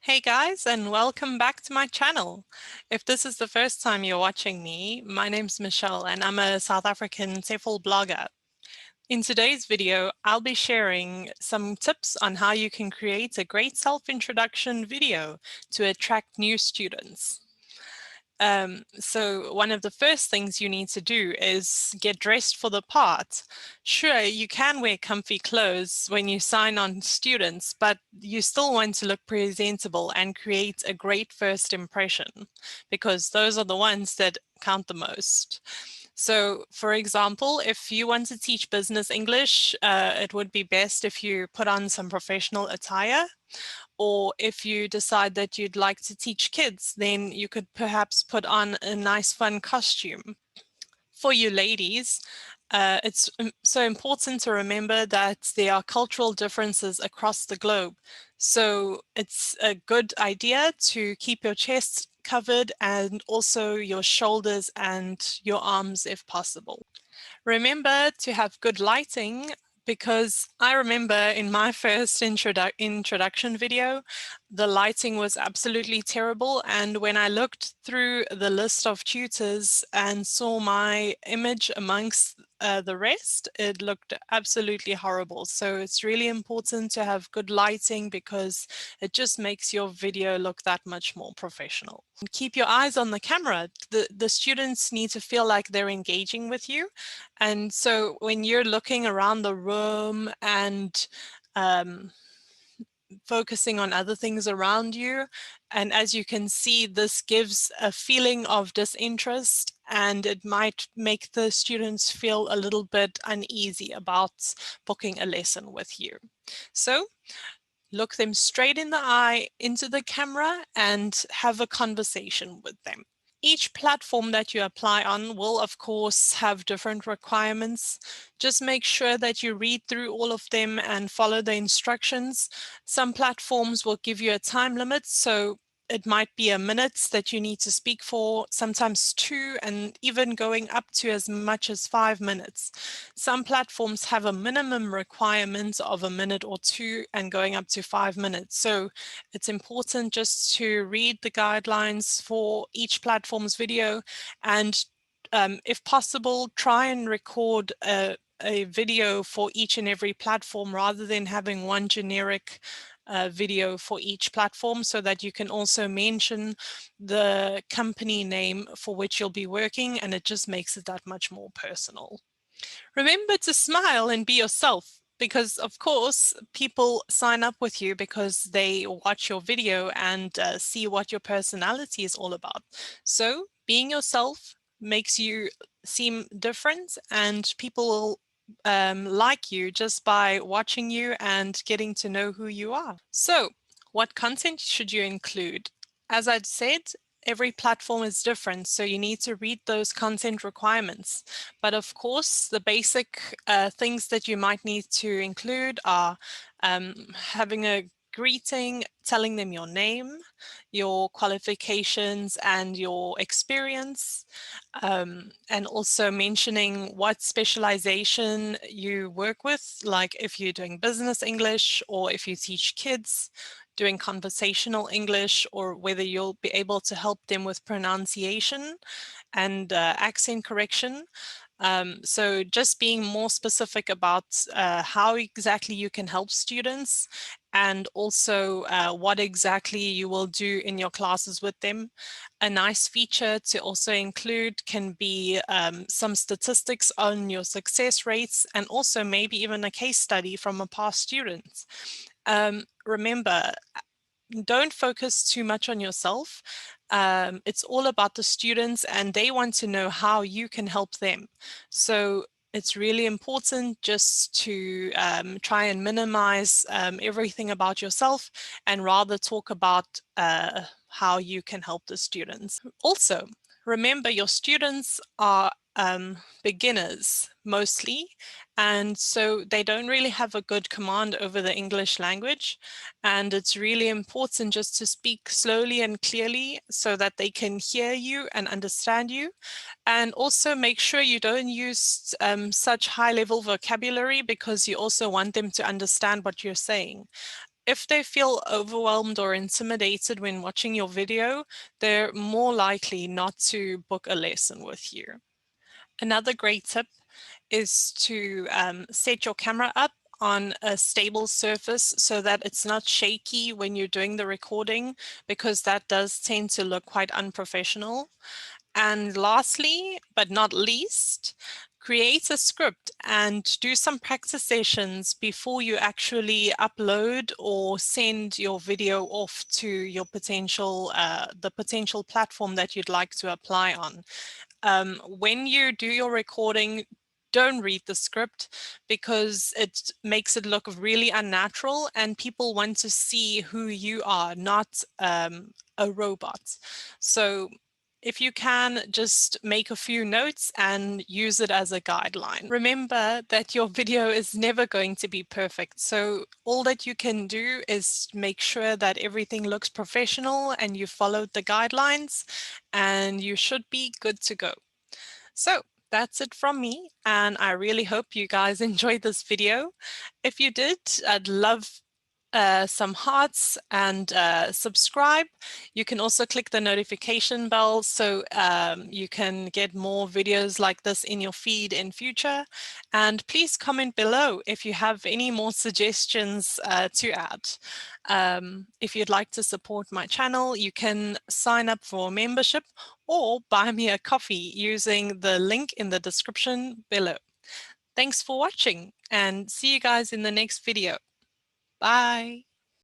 Hey guys, and welcome back to my channel. If this is the first time you're watching me, my name's Michelle and I'm a South African TEFL blogger. In today's video, I'll be sharing some tips on how you can create a great self-introduction video to attract new students. So one of the first things you need to do is get dressed for the part. Sure, you can wear comfy clothes when you sign on students, but you still want to look presentable and create a great first impression because those are the ones that count the most. So, for example, if you want to teach business English, it would be best if you put on some professional attire. Or if you decide that you'd like to teach kids, then you could perhaps put on a nice fun costume. For you ladies, it's so important to remember that there are cultural differences across the globe. So it's a good idea to keep your chest covered and also your shoulders and your arms if possible. Remember to have good lighting because I remember in my first introduction video, the lighting was absolutely terrible. And when I looked through the list of tutors and saw my image amongst the rest, it looked absolutely horrible. So it's really important to have good lighting because it just makes your video look that much more professional. And keep your eyes on the camera. The students need to feel like they're engaging with you. And so when you're looking around the room and focusing on other things around you, and as you can see, this gives a feeling of disinterest and it might make the students feel a little bit uneasy about booking a lesson with you. So look them straight in the eye into the camera and have a conversation with them. Each platform that you apply on will, of course, have different requirements. Just make sure that you read through all of them and follow the instructions. Some platforms will give you a time limit, so it might be a minute that you need to speak for, sometimes 2, and even going up to as much as 5 minutes. Some platforms have a minimum requirement of a minute or 2 and going up to 5 minutes. So it's important just to read the guidelines for each platform's video and if possible, try and record a video for each and every platform rather than having one generic video for each platform so that you can also mention the company name for which you'll be working, and it just makes it that much more personal. Remember to smile and be yourself because, of course, people sign up with you because they watch your video and see what your personality is all about. So being yourself makes you seem different and people will like you just by watching you and getting to know who you are. So what content should you include? As I'd said, every platform is different, so you need to read those content requirements. But of course, the basic things that you might need to include are having a greeting, telling them your name, your qualifications and your experience, and also mentioning what specialization you work with, like if you're doing business English or if you teach kids, doing conversational English, or whether you'll be able to help them with pronunciation and accent correction. So just being more specific about how exactly you can help students and also what exactly you will do in your classes with them. A nice feature to also include can be some statistics on your success rates and also maybe even a case study from a past student. Remember, don't focus too much on yourself. It's all about the students and they want to know how you can help them. So it's really important just to try and minimize everything about yourself and rather talk about how you can help the students. Also, remember your students are beginners mostly, and so they don't really have a good command over the English language, and it's really important just to speak slowly and clearly so that they can hear you and understand you, and also make sure you don't use such high-level vocabulary because you also want them to understand what you're saying. If they feel overwhelmed or intimidated when watching your video, they're more likely not to book a lesson with you. Another great tip is to set your camera up on a stable surface so that it's not shaky when you're doing the recording, because that does tend to look quite unprofessional. And lastly, but not least, create a script and do some practice sessions before you actually upload or send your video off to your the potential platform that you'd like to apply on. When you do your recording, don't read the script, because it makes it look really unnatural and people want to see who you are, not a robot. So if you can, just make a few notes and use it as a guideline. Remember that your video is never going to be perfect. So all that you can do is make sure that everything looks professional and you followed the guidelines, and you should be good to go. So that's it from me, and I really hope you guys enjoyed this video. If you did, I'd love some hearts and subscribe. You can also click the notification bell so you can get more videos like this in your feed in future. And please comment below if you have any more suggestions to add. If you'd like to support my channel, you can sign up for a membership or buy me a coffee using the link in the description below. Thanks for watching, and see you guys in the next video. Bye.